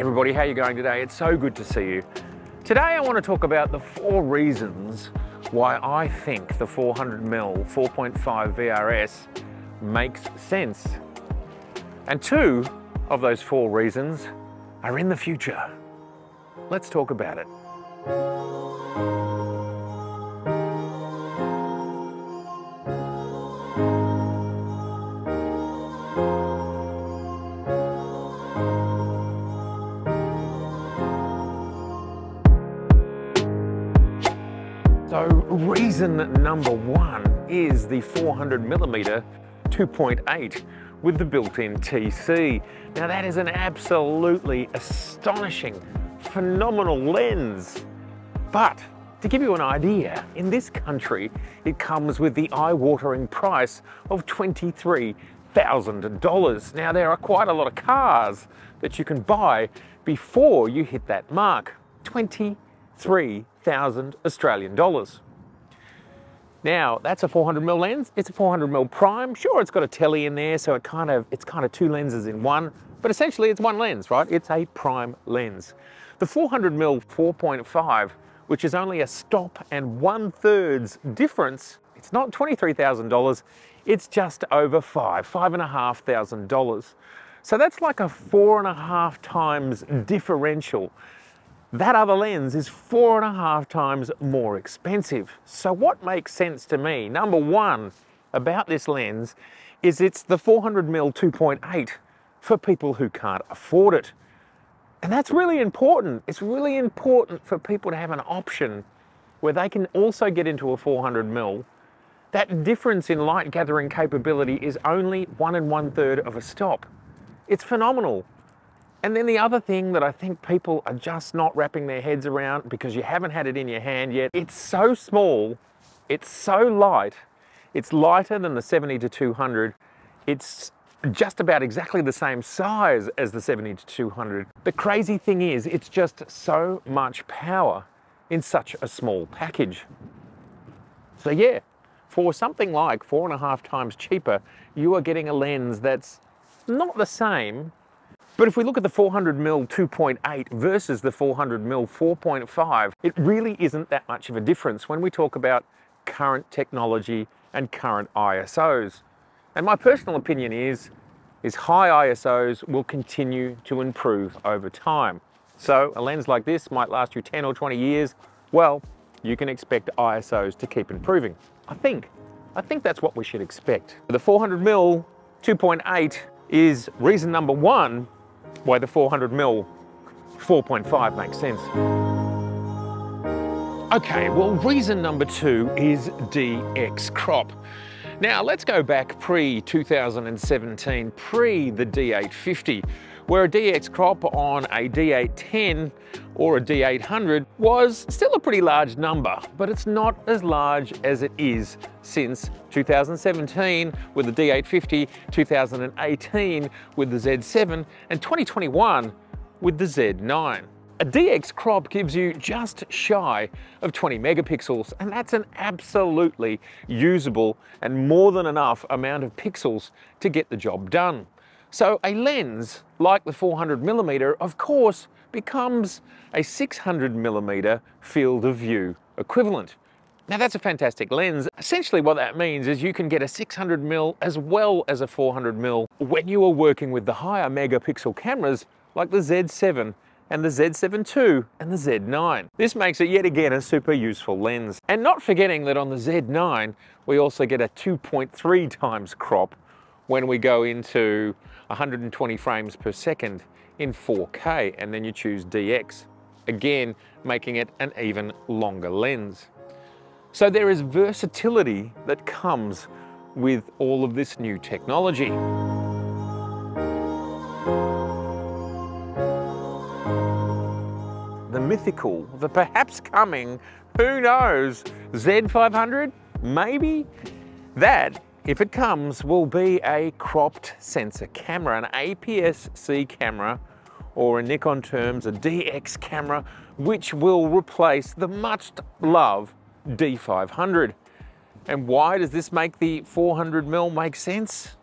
everybody, how are you going today? It's so good to see you. Today I want to talk about the 4 reasons why I think the 400mm 4.5 VRS makes sense. And 2 of those 4 reasons are in the future. Let's talk about it. So reason number 1 is the 400mm 2.8 with the built-in TC. Now that is an absolutely astonishing, phenomenal lens. But to give you an idea, in this country, it comes with the eye-watering price of $23,000. Now there are quite a lot of cars that you can buy before you hit that mark. 23,000 Australian dollars. Now that's a 400mm lens. It's a 400mm prime. Sure, it's got a tele in there, so it's kind of 2 lenses in one, but essentially it's one lens, right? It's a prime lens. The 400mm 4.5, which is only a stop and 1/3 difference, it's not $23,000, it's just over $5,500. So that's like a 4.5 times differential. That other lens is 4.5 times more expensive. So what makes sense to me, number 1 about this lens, is it's the 400mm 2.8 for people who can't afford it. And that's really important. It's really important for people to have an option where they can also get into a 400mm. That difference in light gathering capability is only 1 1/3 of a stop. It's phenomenal. And then the other thing that I think people are just not wrapping their heads around because you haven't had it in your hand yet, it's so small, it's so light, it's lighter than the 70-200, it's just about exactly the same size as the 70-200. The crazy thing is, it's just so much power in such a small package. So yeah, for something like 4.5 times cheaper, you are getting a lens that's not the same. But if we look at the 400mm 2.8 versus the 400mm 4.5, it really isn't that much of a difference when we talk about current technology and current ISOs. And my personal opinion is high ISOs will continue to improve over time. So a lens like this might last you 10 or 20 years. Well, you can expect ISOs to keep improving. I think that's what we should expect. The 400mm 2.8 is reason number 1 why the 400mm 4.5 makes sense. Okay, well, reason number 2 is DX crop. Now let's go back pre-2017, pre the D850, where a DX crop on a D810 or a D800 was still a pretty large number, but it's not as large as it is since 2017 with the D850, 2018 with the Z7, and 2021 with the Z9. A DX crop gives you just shy of 20 megapixels, and that's an absolutely usable and more than enough amount of pixels to get the job done. So a lens like the 400mm, of course, becomes a 600mm field of view equivalent. Now that's a fantastic lens. Essentially what that means is you can get a 600mm as well as a 400mm when you are working with the higher megapixel cameras like the Z7 and the Z7 II and the Z9. This makes it yet again a super useful lens. And not forgetting that on the Z9, we also get a 2.3 times crop when we go into 120 frames per second in 4K, and then you choose DX, again making it an even longer lens. So there is versatility that comes with all of this new technology. The mythical, the perhaps coming, who knows, Z500, maybe? That, if it comes, will be a cropped sensor camera, an APS-C camera, or in Nikon terms, a DX camera, which will replace the much loved D500. And why does this make the 400mm make sense?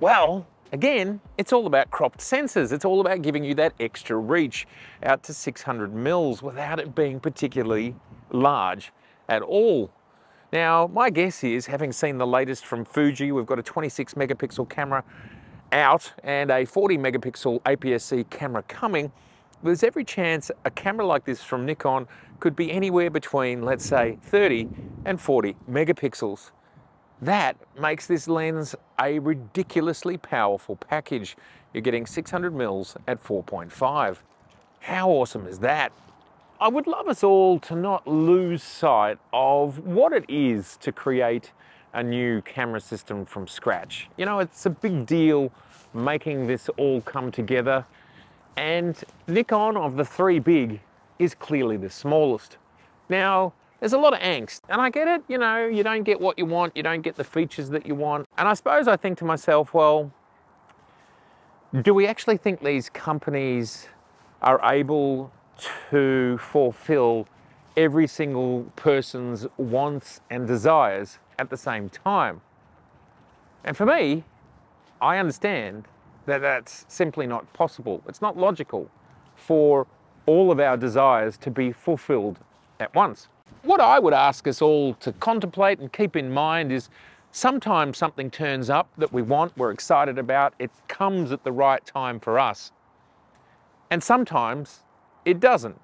Well, Again, it's all about cropped sensors. It's all about giving you that extra reach out to 600 mils without it being particularly large at all. Now, my guess is, having seen the latest from Fuji, we've got a 26 megapixel camera out and a 40 megapixel APS-C camera coming. There's every chance a camera like this from Nikon could be anywhere between, let's say, 30 and 40 megapixels. That makes this lens a ridiculously powerful package. You're getting 600 mils at 4.5. How awesome is that? I would love us all to not lose sight of what it is to create a new camera system from scratch. You know, it's a big deal making this all come together, and Nikon, of the three big, is clearly the smallest. Now, there's a lot of angst, and I get it, you know, you don't get what you want, you don't get the features that you want. And I suppose I think to myself, well, do we actually think these companies are able to fulfill every single person's wants and desires at the same time? And for me, I understand that that's simply not possible. It's not logical for all of our desires to be fulfilled at once. What I would ask us all to contemplate and keep in mind is sometimes something turns up that we want, we're excited about, it comes at the right time for us. And sometimes it doesn't.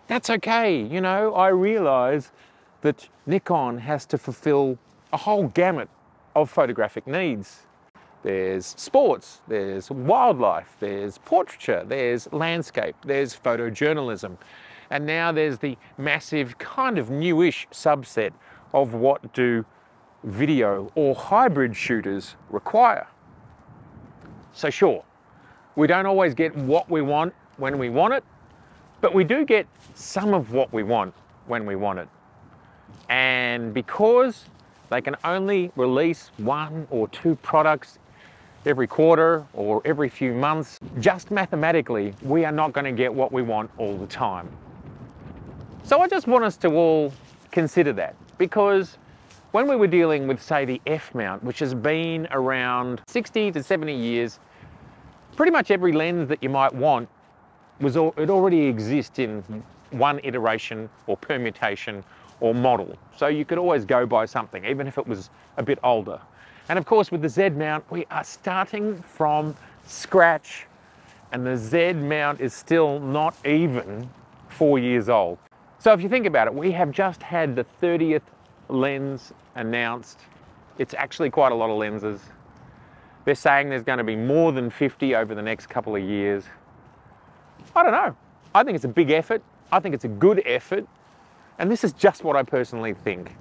That's okay, you know, I realize that Nikon has to fulfill a whole gamut of photographic needs. There's sports, there's wildlife, there's portraiture, there's landscape, there's photojournalism. And now there's the massive kind of newish subset of what do video or hybrid shooters require. So sure, we don't always get what we want when we want it, but we do get some of what we want when we want it. And because they can only release 1 or 2 products every quarter or every few months, just mathematically, we are not going to get what we want all the time. So I just want us to all consider that, because when we were dealing with, say, the F-mount, which has been around 60 to 70 years, pretty much every lens that you might want it already exists in one iteration or permutation or model. So you could always go by something, even if it was a bit older. And of course, with the Z-mount, we are starting from scratch, and the Z-mount is still not even 4 years old. So if you think about it, we have just had the 30th lens announced. It's actually quite a lot of lenses. They're saying there's going to be more than 50 over the next couple of years. I don't know. I think it's a big effort. I think it's a good effort. And this is just what I personally think.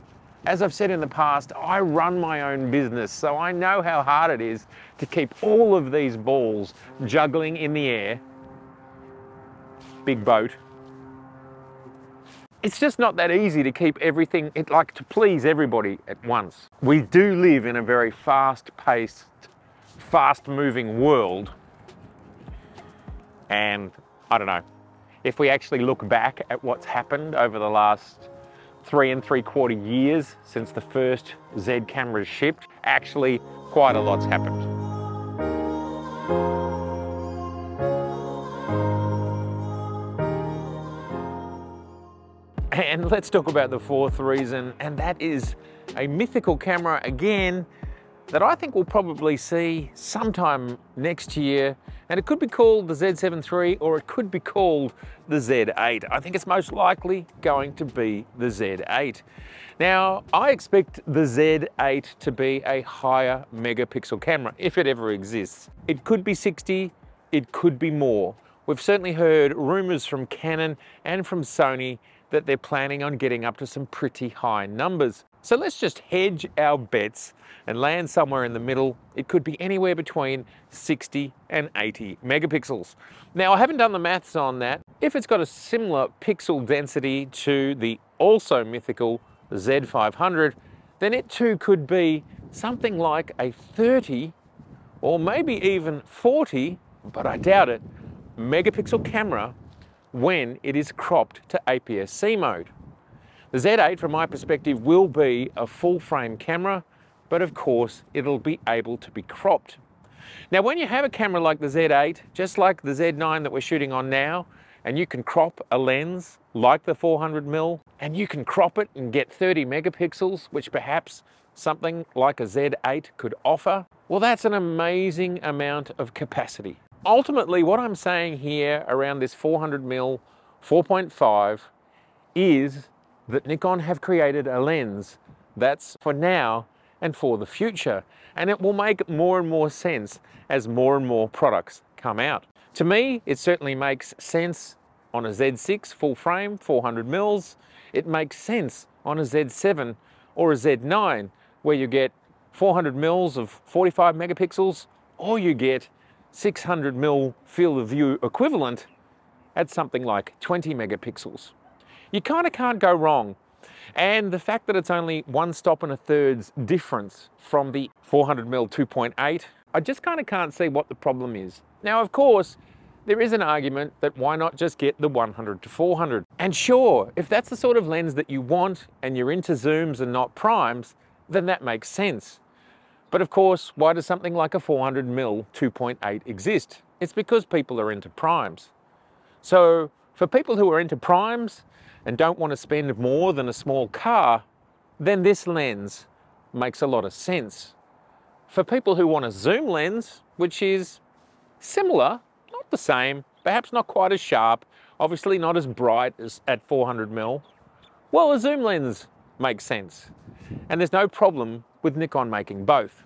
As I've said in the past, I run my own business, so I know how hard it is to keep all of these balls juggling in the air. Big boat. It's just not that easy to keep everything, to please everybody at once. We do live in a very fast-paced, fast-moving world. And I don't know, if we actually look back at what's happened over the last 3 3/4 years since the first Z cameras shipped, actually quite a lot's happened. And let's talk about the 4th reason, and that is a mythical camera again that I think we'll probably see sometime next year. And it could be called the Z7 III, or it could be called the Z8. I think it's most likely going to be the Z8. Now, I expect the Z8 to be a higher megapixel camera, if it ever exists. It could be 60, it could be more. We've certainly heard rumors from Canon and from Sony that they're planning on getting up to some pretty high numbers. So let's just hedge our bets and land somewhere in the middle. It could be anywhere between 60 and 80 megapixels. Now, I haven't done the maths on that. If it's got a similar pixel density to the also mythical Z500, then it too could be something like a 30 or maybe even 40, but I doubt it, megapixel camera when it is cropped to APS-C mode. The Z8, from my perspective, will be a full frame camera, but of course it'll be able to be cropped. Now, when you have a camera like the Z8, just like the Z9 that we're shooting on now, and you can crop a lens like the 400mm, and you can crop it and get 30 megapixels, which perhaps something like a Z8 could offer, well, that's an amazing amount of capacity. Ultimately, what I'm saying here around this 400mm 4.5 is that Nikon have created a lens that's for now and for the future, and it will make more and more sense as more and more products come out. To me, it certainly makes sense on a Z6 full frame, 400mm. It makes sense on a Z7 or a Z9, where you get 400mm of 45 megapixels, or you get 600mm field of view equivalent at something like 20 megapixels. You kind of can't go wrong. And the fact that it's only 1 stop and a third's difference from the 400mm 2.8, I just kind of can't see what the problem is. Now, of course, there is an argument that why not just get the 100 to 400? And sure, if that's the sort of lens that you want and you're into zooms and not primes, then that makes sense. But of course, why does something like a 400mm 2.8 exist? It's because people are into primes. So for people who are into primes and don't want to spend more than a small car, then this lens makes a lot of sense. For people who want a zoom lens, which is similar, not the same, perhaps not quite as sharp, obviously not as bright as at 400mm, well, a zoom lens makes sense. And there's no problem with Nikon making both.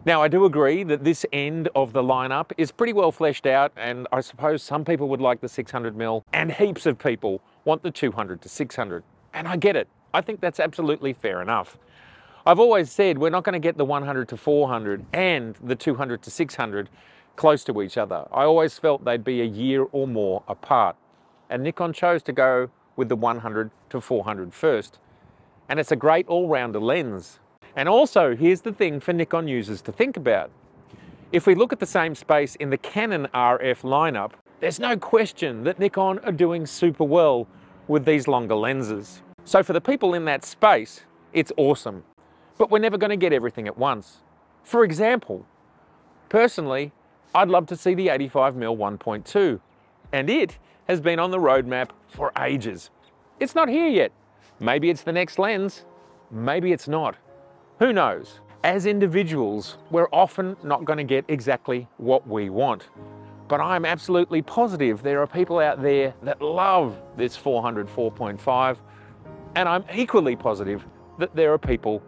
Now, I do agree that this end of the lineup is pretty well fleshed out, and I suppose some people would like the 600mm, and heaps of people want the 200 to 600. And I get it. I think that's absolutely fair enough. I've always said we're not going to get the 100 to 400 and the 200 to 600 close to each other. I always felt they'd be a year or more apart. And Nikon chose to go with the 100 to 400 first. And it's a great all-rounder lens. And also, here's the thing for Nikon users to think about. If we look at the same space in the Canon RF lineup, there's no question that Nikon are doing super well with these longer lenses. So for the people in that space, it's awesome. But we're never going to get everything at once. For example, personally, I'd love to see the 85mm 1.2, and it has been on the roadmap for ages. It's not here yet. Maybe it's the next lens, maybe it's not. Who knows? As individuals, we're often not going to get exactly what we want. But I'm absolutely positive there are people out there that love this 400 4.5, and I'm equally positive that there are people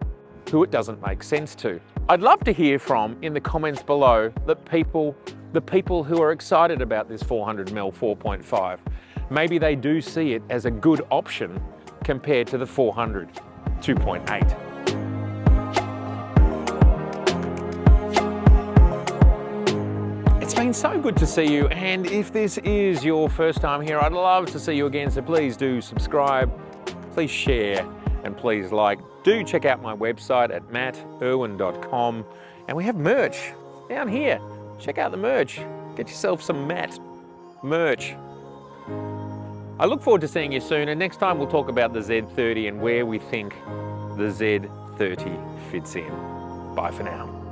who it doesn't make sense to. I'd love to hear from in the comments below the people who are excited about this 400mm 4.5. Maybe they do see it as a good option compared to the 400 2.8. It's been so good to see you, and if this is your first time here, I'd love to see you again, so please do subscribe, please share, and please like. Do check out my website at mattirwin.com, and we have merch down here. Check out the merch. Get yourself some Matt merch. I look forward to seeing you soon, and next time we'll talk about the Z30 and where we think the Z30 fits in. Bye for now.